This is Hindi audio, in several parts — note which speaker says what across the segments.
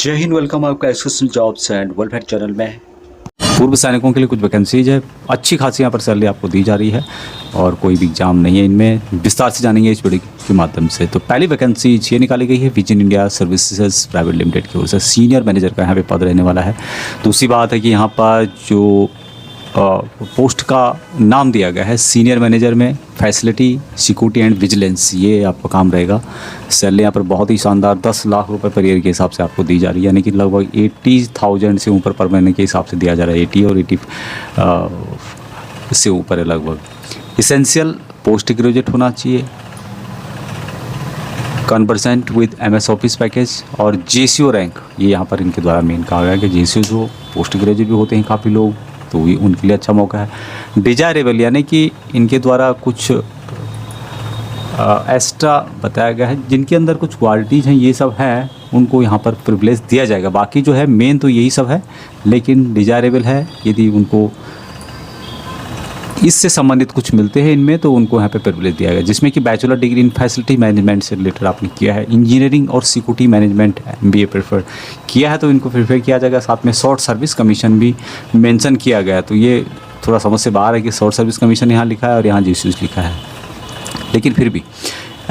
Speaker 1: जय हिंद। वेलकम आपका association jobs and welfare channel में।
Speaker 2: पूर्व सैनिकों के लिए कुछ वैकेंसीज है, अच्छी खासी यहाँ पर सैलरी आपको दी जा रही है और कोई भी एग्जाम नहीं है इनमें। विस्तार से जानेंगे इस वीडियो के माध्यम से। तो पहली वैकेंसी ये निकाली गई है vision India services private limited की ओर से, सीनियर मैनेजर का यहाँ पे पद रहने वाला है। दूसरी बात है कि यहाँ पर जो पोस्ट का नाम दिया गया है सीनियर मैनेजर में फैसिलिटी सिक्योरिटी एंड विजिलेंस, ये आपका काम रहेगा। सैलरी यहाँ पर बहुत ही शानदार 10 लाख रुपए पर ईयर के हिसाब से आपको दी जा रही है, यानी कि लगभग 80,000 से ऊपर पर महीने के हिसाब से दिया जा रहा है। 80 और 80 से ऊपर है लगभग। इसेंशियल पोस्ट ग्रेजुएट होना चाहिए, conversant with MS office package और JCO रैंक, ये यहाँ पर इनके द्वारा मेन कहा गया है कि JCO जो पोस्ट ग्रेजुएट भी होते हैं काफ़ी लोग, तो ये उनके लिए अच्छा मौका है। डिजायरेबल यानी कि इनके द्वारा कुछ एक्स्ट्रा बताया गया है, जिनके अंदर कुछ क्वालिटीज़ हैं ये सब हैं उनको यहाँ पर प्रिविलेज दिया जाएगा। बाकी जो है मेन तो यही सब है, लेकिन डिजायरेबल है यदि उनको इससे संबंधित कुछ मिलते हैं इनमें तो उनको यहाँ पे प्रिविलेज दिया गया। जिसमें कि bachelor degree in facility management से रिलेटेड आपने किया है, इंजीनियरिंग और सिक्योरिटी मैनेजमेंट MBA प्रेफर किया है तो इनको प्रेफर किया जाएगा। साथ में शॉर्ट सर्विस कमीशन भी मेंशन किया गया है, तो ये थोड़ा समझ से बाहर है कि शॉर्ट सर्विस कमीशन यहाँ लिखा है और यहाँ JCO लिखा है, लेकिन फिर भी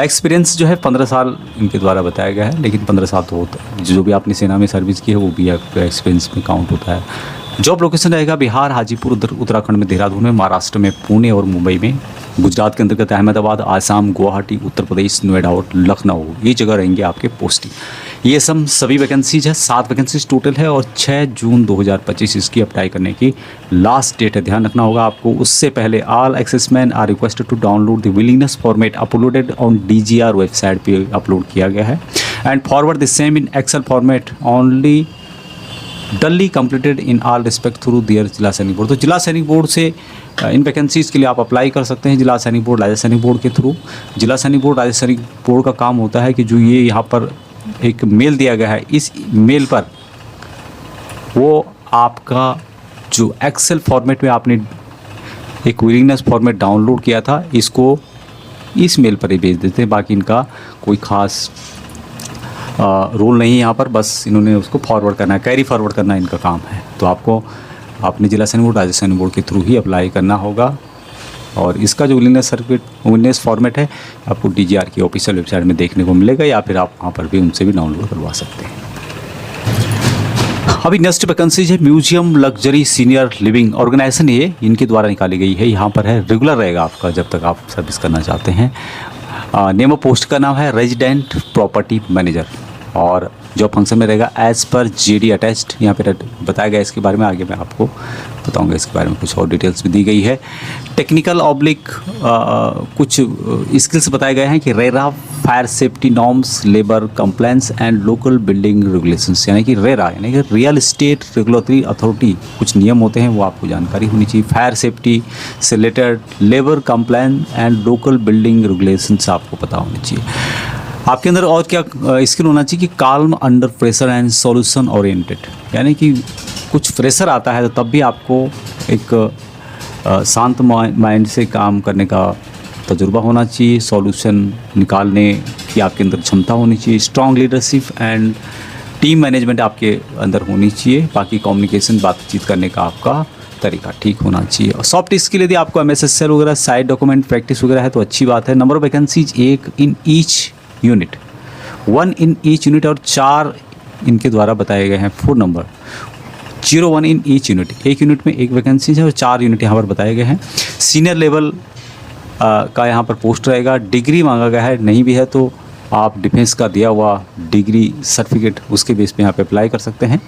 Speaker 2: एक्सपीरियंस जो है 15 साल इनके द्वारा बताया गया है। लेकिन 15 साल तो होता है, जो भी आपने सेना में सर्विस की है वो भी आपका एक्सपीरियंस में काउंट होता है। जॉब लोकेशन रहेगा बिहार, हाजीपुर उत्तराखंड में देहरादून में, महाराष्ट्र में पुणे और मुंबई में, गुजरात के अंतर्गत अहमदाबाद, आसाम, गुवाहाटी, उत्तर प्रदेश, नोएडा और लखनऊ, ये जगह रहेंगे आपके पोस्टिंग। ये सभी वैकेंसीज है, 7 वैकेंसीज टोटल है और 6 जून 2025 इसकी अप्लाई करने की लास्ट डेट है। ध्यान रखना होगा आपको। उससे पहले all exservicemen are requested to download the willingness format uploaded on DGR website पे अपलोड किया गया है and forward the same in Excel format only duly completed in all respect through their Zila Sainik board. तो जिला सैनिक बोर्ड से इन वैकेंसीज़ के लिए आप अप्लाई कर सकते हैं, जिला सैनिक बोर्ड राज्य सैनिक बोर्ड के थ्रू। जिला सैनिक बोर्ड राज्य सैनिक बोर्ड का काम होता है कि जो ये यहाँ पर एक मेल दिया गया है, इस मेल पर वो आपका जो एक्सेल फॉर्मेट में आपने एक विलिंगनेस फॉर्मेट डाउनलोड किया था, इसको इस मेल पर ही भेज देते हैं। बाकी इनका कोई ख़ास रोल नहीं है यहाँ पर, बस इन्होंने उसको फॉरवर्ड करना है, कैरी फॉरवर्ड करना इनका काम है। तो आपको अपने जिला सैनिक बोर्ड राज्य सैनिक बोर्ड के थ्रू ही अप्लाई करना होगा। और इसका जो विलिंगनेस फॉर्मेट है आपको DGR की ऑफिशियल वेबसाइट में देखने को मिलेगा, या फिर आप वहाँ पर भी उनसे भी डाउनलोड करवा सकते हैं। अभी नेक्स्ट वैकेंसीज है museum luxury senior living organization, ये इनके द्वारा निकाली गई है। यहाँ पर है रेगुलर रहेगा आपका जब तक आप सर्विस करना चाहते हैं। नेम ऑफ पोस्ट का नाम है रेजिडेंट प्रॉपर्टी मैनेजर और जो फंक्शन में रहेगा एज पर JD अटैच्ड, यहाँ पे बताया गया इसके बारे में। आगे मैं आपको बताऊंगा इसके बारे में, कुछ और डिटेल्स भी दी गई है। टेक्निकल ऑब्लिक कुछ स्किल्स बताए गए हैं कि RERA fire safety norms, labour compliance and local building regulations, यानी कि रेरा यानी कि रियल एस्टेट रेगुलेटरी अथॉरिटी, कुछ नियम होते हैं वो आपको जानकारी होनी चाहिए। फायर सेफ्टी से related labour compliance and local building regulations आपको पता होनी चाहिए। आपके अंदर और क्या स्किल होना चाहिए कि calm under pressure and solution oriented, यानी कि कुछ प्रेशर आता है तो तब भी आपको एक शांत माइंड से काम करने का तजुर्बा होना चाहिए। सॉल्यूशन निकालने की आपके अंदर क्षमता होनी चाहिए। Strong leadership and team management आपके अंदर होनी चाहिए। बाकी कम्युनिकेशन, बातचीत करने का आपका तरीका ठीक होना चाहिए। और सॉफ्ट स्किल यदि आपको MS Excel वगैरह, साइड डॉक्यूमेंट प्रैक्टिस वगैरह है तो अच्छी बात है। Number of vacancies 1 in each unit, 1 in each unit और 4 इनके द्वारा बताए गए हैं 4 नंबर 01 इन ईच यूनिट। एक यूनिट में एक वैकेंसी है और 4 यूनिट यहाँ पर बताए गए हैं। सीनियर लेवल का यहाँ पर पोस्ट रहेगा। डिग्री मांगा गया है, नहीं भी है तो आप डिफेंस का दिया हुआ डिग्री सर्टिफिकेट उसके बेस पे यहाँ पे अप्लाई कर सकते हैं।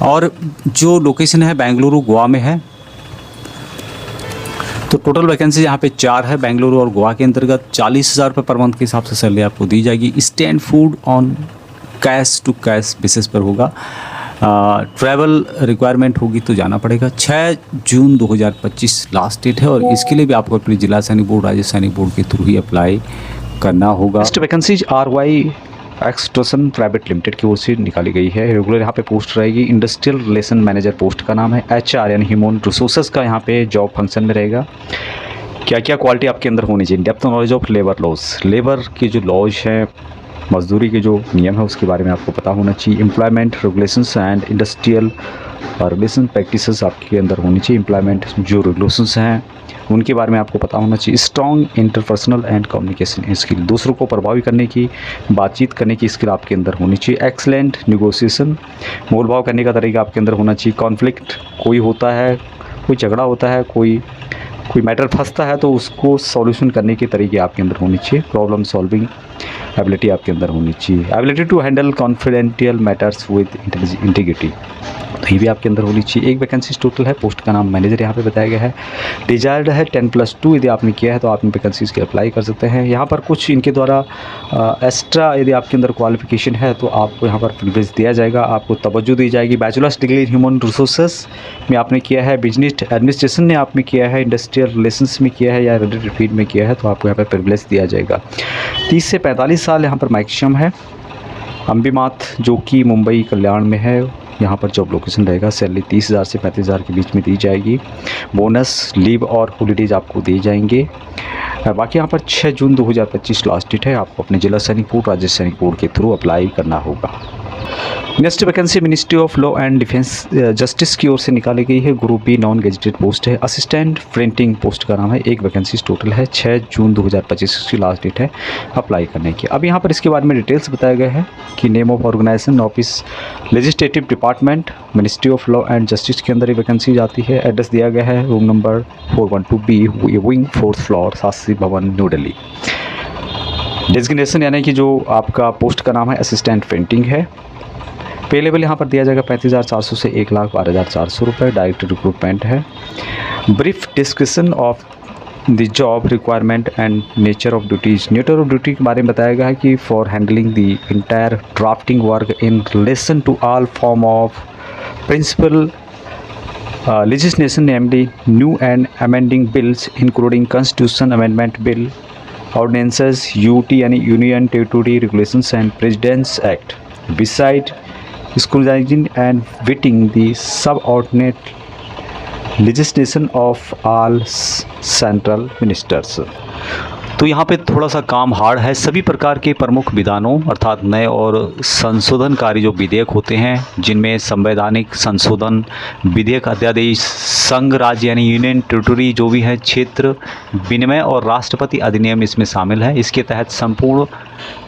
Speaker 2: और जो लोकेशन है बेंगलुरु गोवा में है। तो टोटल वैकेंसी यहाँ पे 4 है बेंगलुरु और गोवा के अंतर्गत। 40,000 रुपये पर मंथ के हिसाब से सैलरी आपको दी जाएगी। Stand food on cash to cash basis पर होगा। ट्रैवल रिक्वायरमेंट होगी तो जाना पड़ेगा। 6 जून 2025 लास्ट डेट है और इसके लिए भी आपको अपने जिला सैनिक बोर्ड, राज्य सैनिक बोर्ड के थ्रू ही अप्लाई करना होगा। Next vacancies RY extrusion private limited की ओर से निकाली गई है। रेगुलर यहाँ पे पोस्ट रहेगी। इंडस्ट्रियल रिलेशन मैनेजर पोस्ट का नाम है। HR यानी ह्यूमन रिसोर्सेज का यहाँ पे जॉब फंक्शन में रहेगा। क्या क्या क्वालिटी आपके अंदर होनी चाहिए? Depth knowledge of labour laws, labour की जो लॉज हैं मजदूरी के जो नियम है उसके बारे में आपको पता होना चाहिए। Employment regulations and industrial relation practices आपके अंदर होनी चाहिए। एम्प्लॉयमेंट जो रेगुलेशंस हैं उनके बारे में आपको पता होना चाहिए। Strong interpersonal and communication skill, दूसरों को प्रभावित करने की, बातचीत करने की स्किल आपके अंदर होनी चाहिए। एक्सलेंट निगोशिएशन, मोल भाव करने का तरीका आपके अंदर होना चाहिए। कॉन्फ्लिक्ट, कोई होता है, कोई झगड़ा होता है, कोई मैटर फंसता है तो उसको सॉल्यूशन करने के तरीके आपके अंदर होने चाहिए। प्रॉब्लम सॉल्विंग एबिलिटी आपके अंदर होनी चाहिए। Ability to handle confidential matters with integrity, तो ये भी आपके अंदर होनी चाहिए। एक वैकेंसी टोटल है, पोस्ट का नाम मैनेजर यहाँ पे बताया गया है। डिजायर्ड है 10+2, यदि आपने किया है तो आप इन वैकेंसीज़ के अप्लाई कर सकते हैं। यहाँ पर कुछ इनके द्वारा एक्स्ट्रा यदि आपके अंदर क्वालिफिकेशन है तो आपको यहाँ पर प्रिविलेज दिया जाएगा, आपको तवज्जो दी जाएगी। Bachelors degree in human resources में आपने किया है, बिजनेस एडमिनिस्ट्रेशन में आपने किया है, इंडस्ट्रियल रिलेशंस में किया है या रिलेटेड फील्ड में किया है तो आपको यहाँ पर प्रिविलेज दिया जाएगा। 30 से 45 साल यहाँ पर मैक्सिमम है। अम्बिमात जो कि मुंबई कल्याण में है, यहाँ पर जॉब लोकेशन रहेगा। सैलरी 30,000 से 35,000 के बीच में दी जाएगी। बोनस, लीव और हॉलीडेज आपको दिए जाएंगे। बाकी यहाँ पर 6 जून 2025 लास्ट डेट है। आपको अपने जिला सैनिक बोर्ड, राज्य सैनिक बोर्ड के थ्रू अप्लाई करना होगा। Next vacancy ministry of law and defence justice की ओर से निकाली गई है। Group B non gazetted post है। असिस्टेंट प्रिंटिंग पोस्ट का नाम है। एक वैकेंसी टोटल है। 6 जून 2025 की लास्ट डेट है अप्लाई करने की। अब यहाँ पर इसके बारे में डिटेल्स बताया गया है कि name of organisation office legislative department, ministry of law and justice के अंदर ये वैकेंसी जाती है। एड्रेस दिया गया है room number 412B, wing 4th floor, Shastri भवन, न्यू दिल्ली। डेजिग्नेशन यानी कि जो आपका पोस्ट का नाम है असिस्टेंट प्रिंटिंग है। पे लेवल यहाँ पर दिया जाएगा 35,400 से 1,12,400 रुपये। डायरेक्ट रिक्रूटमेंट है। Brief description of the job requirement and nature of duties. Nature of duty के बारे में बताया गया है कि for handling the entire drafting work in relation to all form of principal legislation, namely new and amending bills including constitution amendment bill, ordinances, UT यानी Union Territory Regulations and President's Act. Beside scrutinizing and vetting the subordinate legislation of all central ministers. तो यहाँ पे थोड़ा सा काम हार्ड है। सभी प्रकार के प्रमुख विधानों अर्थात नए और संशोधनकारी जो विधेयक होते हैं, जिनमें संवैधानिक संशोधन विधेयक, अध्यादेश, संघ राज्य यानी यूनियन टेरिटरी जो भी है, क्षेत्र विनिमय और राष्ट्रपति अधिनियम इसमें शामिल है। इसके तहत संपूर्ण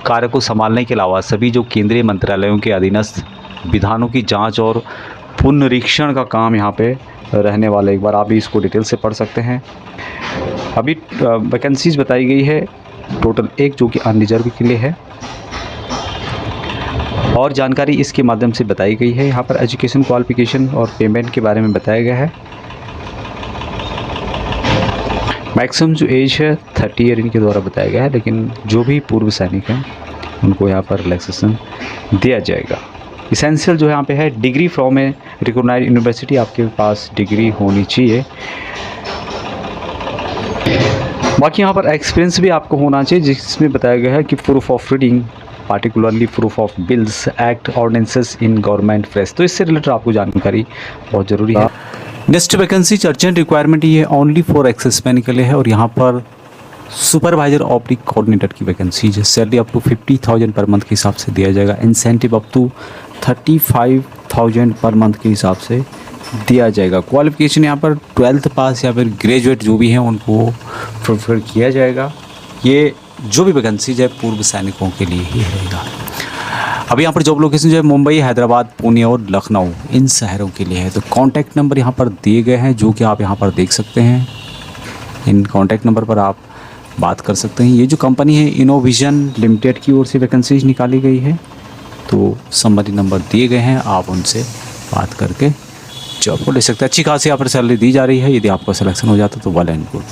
Speaker 2: कार्य को संभालने के अलावा सभी जो केंद्रीय मंत्रालयों के अधीनस्थ विधानों की जाँच और पुनरीक्षण का काम यहाँ पे रहने वाला। एक बार आप भी इसको डिटेल से पढ़ सकते हैं। अभी वैकेंसीज बताई गई है टोटल 1 जो कि अनरिजर्व के लिए है, और जानकारी इसके माध्यम से बताई गई है। यहाँ पर एजुकेशन क्वालिफिकेशन और पेमेंट के बारे में बताया गया है। मैक्सिमम जो एज है 30 ईयर इनके द्वारा बताया गया है, लेकिन जो भी पूर्व सैनिक हैं उनको यहाँ पर रिलैक्सेशन दिया जाएगा। इसेंशियल जो यहाँ पे है degree from a recognised university, आपके पास डिग्री होनी चाहिए। बाकी यहाँ पर एक्सपीरियंस भी आपको होना चाहिए, जिसमें बताया गया है कि proof of reading, particularly proof of bills, act, ordinances in government press, तो इससे रिलेटेड आपको जानकारी बहुत ज़रूरी है।
Speaker 3: नेक्स्ट वैकेंसी अर्जेंट रिक्वायरमेंट ये ओनली फॉर एक्सेसमैन के लिए है, और यहाँ पर सुपरवाइजर ऑब्लिक कोऑर्डिनेटर की वैकेंसी है। Salary up to 50,000 per month के हिसाब से दिया जाएगा। Incentive up to 35,000 per month के हिसाब से दिया जाएगा। क्वालिफिकेशन यहाँ पर 12th पास या फिर ग्रेजुएट जो भी हैं उनको प्रेफर किया जाएगा। ये जो भी वैकेंसीज है पूर्व सैनिकों के लिए ही रहेगा। अब यहाँ पर जॉब लोकेशन जो है मुंबई, हैदराबाद, पुणे और लखनऊ, इन शहरों के लिए है। तो कॉन्टैक्ट नंबर यहाँ पर दिए गए हैं जो कि आप यहाँ पर देख सकते हैं। इन कॉन्टैक्ट नंबर पर आप बात कर सकते हैं। ये जो कंपनी है इनोविजन लिमिटेड की ओर से वैकेंसीज निकाली गई है, तो संबंधित नंबर दिए गए हैं, आप उनसे बात करके जॉब को ले सकते हैं। अच्छी खासी यहाँ पर सैलरी दी जा रही है। यदि आपका सिलेक्शन हो जाता तो वेल एंड गुड।